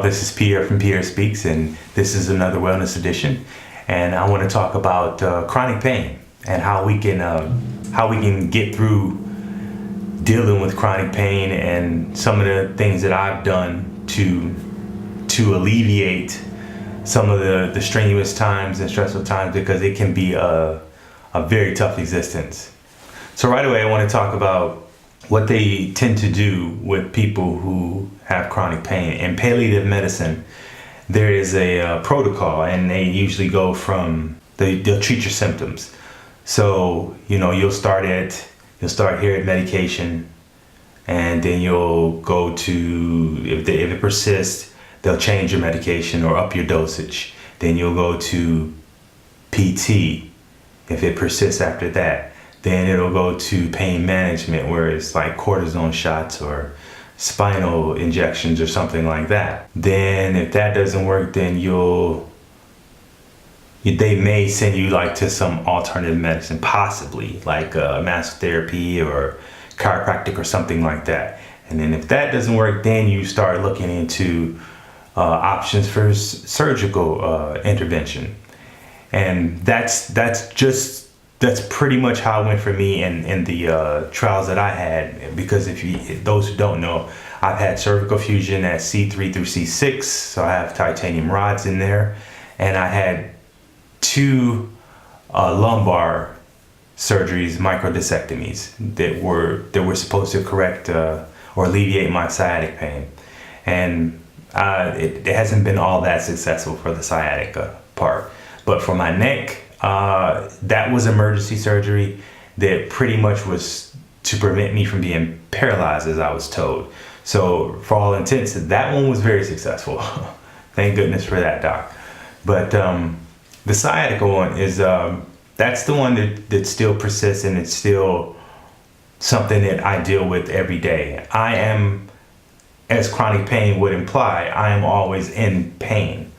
this is Pierre from Pierre Speaks, and this is another wellness edition. And I want to talk about chronic pain and how we can get through dealing with chronic pain, and some of the things that I've done to alleviate some of the strenuous times and stressful times, because it can be a very tough existence. So right away, I want to talk about what they tend to do with people who have chronic pain. In palliative medicine, there is a protocol, and they usually go from, they'll treat your symptoms. So, you'll start here at medication, and then you'll go to, if it persists, they'll change your medication or up your dosage. Then you'll go to PT if it persists after that. Then it'll go to pain management, where it's like cortisone shots or spinal injections or something like that. Then if that doesn't work, then they may send you to some alternative medicine, possibly like massage therapy or chiropractic or something like that. And then if that doesn't work, then you start looking into options for surgical intervention. And that's pretty much how it went for me in the trials that I had. Because those who don't know, I've had cervical fusion at C3 through C6, so I have titanium rods in there, and I had 2 lumbar surgeries, microdiscectomies, that were supposed to correct or alleviate my sciatic pain. And it hasn't been all that successful for the sciatica part. But for my neck, that was emergency surgery that pretty much was to prevent me from being paralyzed, as I was told. So for all intents, that one was very successful. Thank goodness for that, doc. But the sciatica one is, that's the one that still persists, and it's still something that I deal with every day. I am, as chronic pain would imply, I am always in pain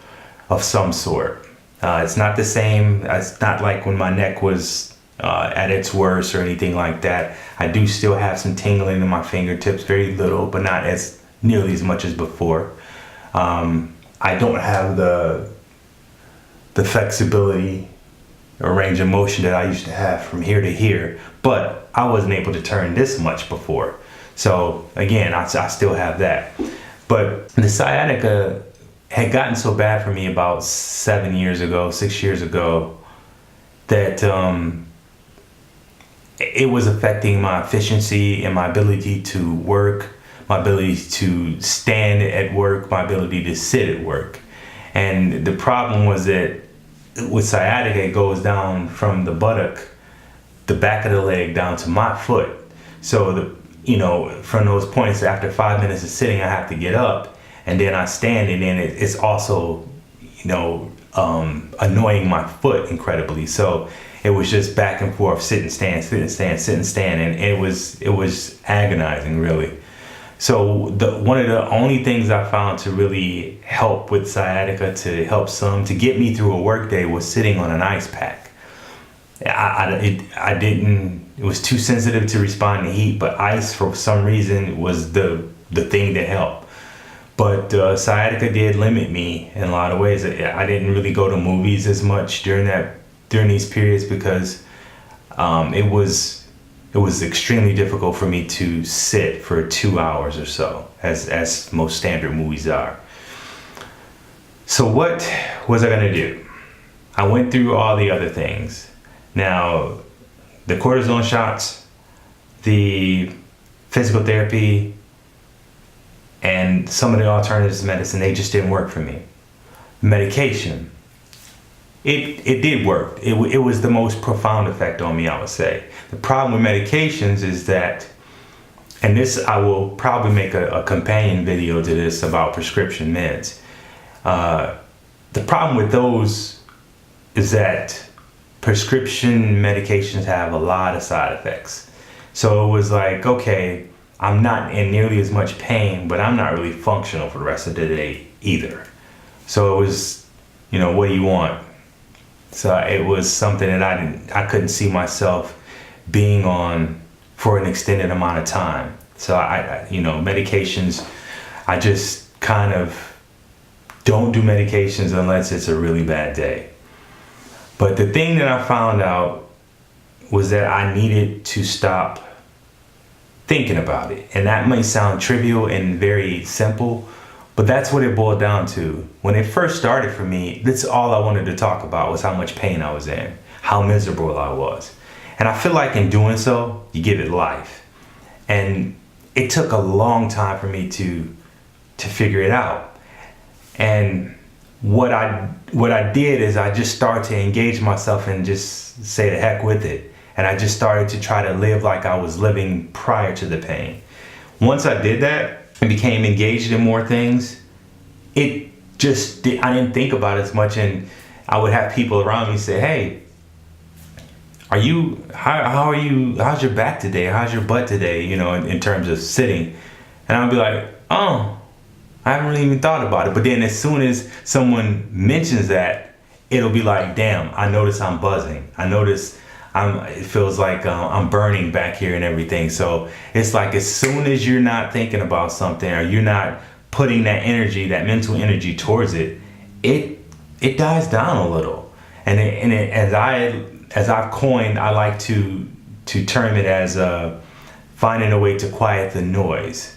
of some sort. It's not the same. It's not like when my neck was at its worst or anything like that. I do still have some tingling in my fingertips, very little, but not nearly as much as before. I don't have the flexibility or range of motion that I used to have from here to here, but I wasn't able to turn this much before. So again, I still have that. But the sciatica had gotten so bad for me about 6 years ago, that it was affecting my efficiency and my ability to work, my ability to stand at work, my ability to sit at work. And the problem was that with sciatica, it goes down from the buttock, the back of the leg, down to my foot. So from those points, after 5 minutes of sitting, I have to get up, and then I stand, and then it's also, annoying my foot incredibly. So it was just back and forth, sit and stand, sit and stand, sit and stand, and it was agonizing, really. So one of the only things I found to really help with sciatica, to get me through a work day, was sitting on an ice pack. It was too sensitive to respond to heat, but ice for some reason was the thing that helped. But sciatica did limit me in a lot of ways. I didn't really go to movies as much during these periods, because it was extremely difficult for me to sit for 2 hours or so, as most standard movies are. So what was I gonna do? I went through all the other things. Now, the cortisone shots, the physical therapy, and some of the alternatives to medicine, they just didn't work for me. Medication, it did work. It was the most profound effect on me, I would say. The problem with medications is that, and this, I will probably make a companion video to this about prescription meds. The problem with those is that prescription medications have a lot of side effects. So it was like, okay, I'm not in nearly as much pain, but I'm not really functional for the rest of the day either. So it was, what do you want? So it was something that I couldn't see myself being on for an extended amount of time. So medications, I just kind of Don't do medications unless it's a really bad day. But the thing that I found out was that I needed to stop thinking about it. And that may sound trivial and very simple, but that's what it boiled down to. When it first started for me, that's all I wanted to talk about was how much pain I was in, how miserable I was. And I feel like in doing so, you give it life. And it took a long time for me to figure it out. And what I did is I just started to engage myself and just say the heck with it. And I just started to try to live like I was living prior to the pain. Once I did that and became engaged in more things, I didn't think about it as much. And I would have people around me say, hey, how are you, how's your back today? How's your butt today? You know, in terms of sitting. And I'd be like, oh, I haven't really even thought about it. But then as soon as someone mentions that, it'll be like, damn, I notice I'm buzzing. I notice it feels like I'm burning back here and everything. So it's like as soon as you're not thinking about something or you're not putting that energy, that mental energy towards it, it dies down a little. And as I've coined, I like to term it as finding a way to quiet the noise.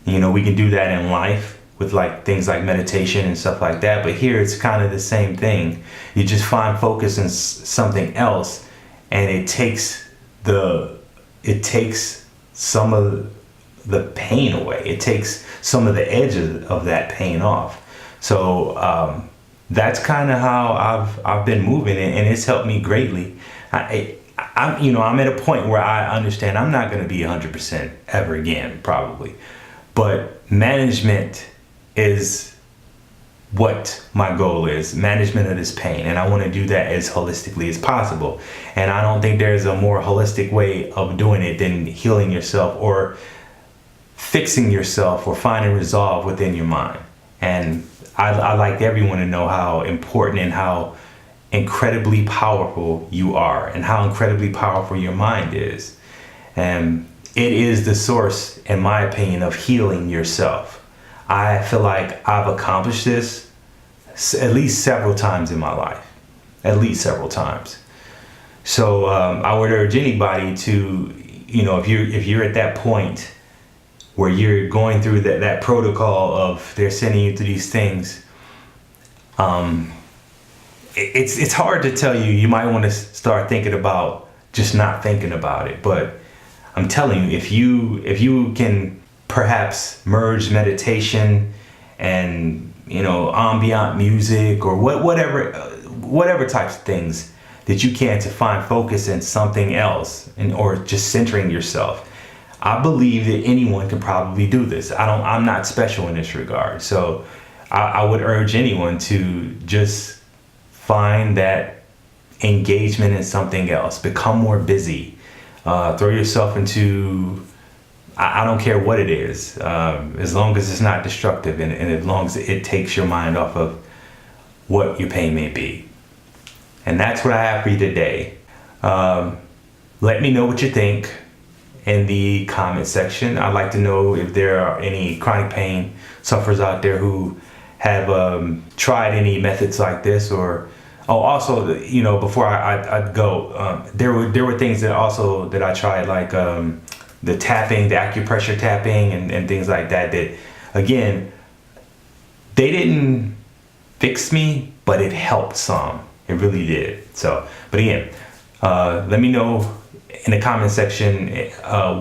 You know, we can do that in life with like things like meditation and stuff like that. But here it's kind of the same thing. You just find focus in something else, and it takes some of the pain away. It takes some of the edges of that pain off. So that's kind of how I've been moving, and it's helped me greatly. I'm at a point where I understand I'm not going to be 100% ever again, probably. But management is what my goal is, management of this pain. And I want to do that as holistically as possible. And I don't think there's a more holistic way of doing it than healing yourself or fixing yourself or finding resolve within your mind. And I like everyone to know how important and how incredibly powerful you are and how incredibly powerful your mind is. And it is the source, in my opinion, of healing yourself. I feel like I've accomplished this at least several times in my life, at least several times. So I would urge anybody to, you know, if you're at that point where you're going through that protocol of they're sending you through these things, it's hard to tell you. You might want to start thinking about just not thinking about it, but I'm telling you, if you can perhaps merge meditation and, you know, ambient music or whatever types of things that you can to find focus in something else or just centering yourself, I believe that anyone can probably do this. I'm not special in this regard. So I would urge anyone to just find that engagement in something else, become more busy. Throw yourself into, I don't care what it is, as long as it's not destructive and as long as it takes your mind off of what your pain may be. And that's what I have for you today. Let me know what you think in the comment section. I'd like to know if there are any chronic pain sufferers out there who have tried any methods like this, or also, you know, before I'd go, there were things that I tried, like the tapping, the acupressure tapping and things like that, again, they didn't fix me, but it helped some. It really did. So, but again, let me know in the comment section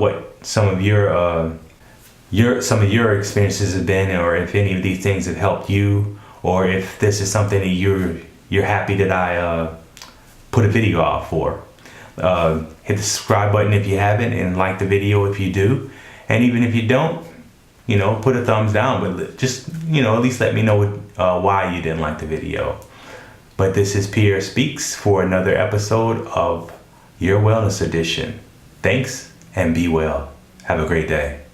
what some of your experiences have been, or if any of these things have helped you, or if this is something that you're happy that I put a video out for. Hit the subscribe button if you haven't, and like the video if you do. And even if you don't, you know, put a thumbs down, but just, you know, at least let me know why you didn't like the video. But this is Pierre Speaks for another episode of Your Wellness Edition. Thanks and be well. Have a great day.